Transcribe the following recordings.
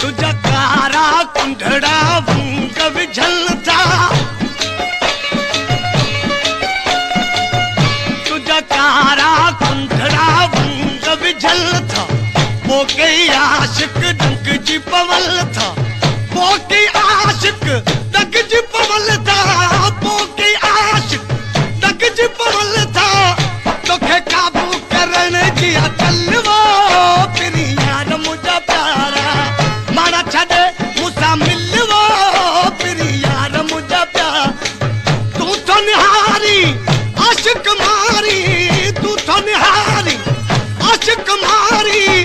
तुझा कारा कुंढड़ा वंग विझल था, तुझा कारा कुंढड़ा वंग विझल था, पोके आशिक डंक जी पवल था, पोके आशिक डंक जी पवल था, पोके आशिक डंक जी पवल था, तोखे काबू करण जी चलवो फिर यार मुझा प्यारा मारा छड़े मुसा मिलवो फिर यार मुझा प्यार। तू तो निहारी आशिक मारी, तू तो निहारी आशिक मारी,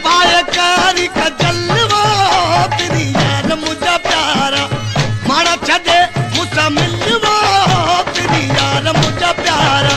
पाए कारी का जलवो फिर यार मुझा प्यारा मारा छड़े मुसा मिलवो फिर यार मुझा प्यारा।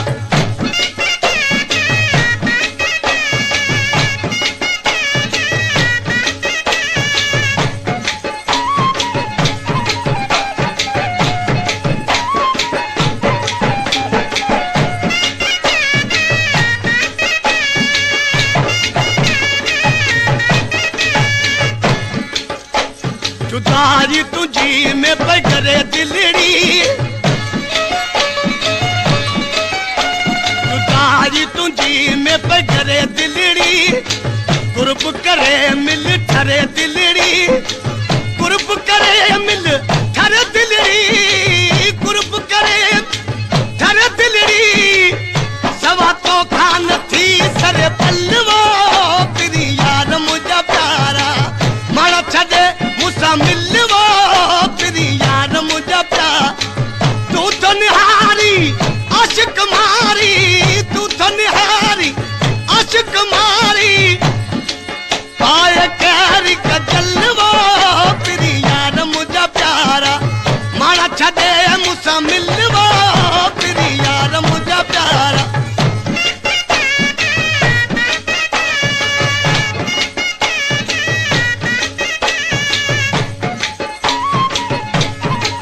जुदाई तुझी में बगरे दिलड़ी, जुदाई तुझी में बगरे दिलड़ी, कुर्ब करे मिल ठरे दिलड़ी, कुर्ब करे मिल ठरे दिलड़ी, कुर्ब करे ठरे दिलड़ी, सवा तो खान थी सरे पल्लवो फिर यार मुझा प्यारा मारा छड़े मुसा मिलवो फिर यार मुझा प्यार। तू तो निहारी आशिक मारी, तू तो निहारी आशिक मारी, पाए कैरी का जलवो फिर यार मुझा प्यारा मारा छड़े मुसा मिल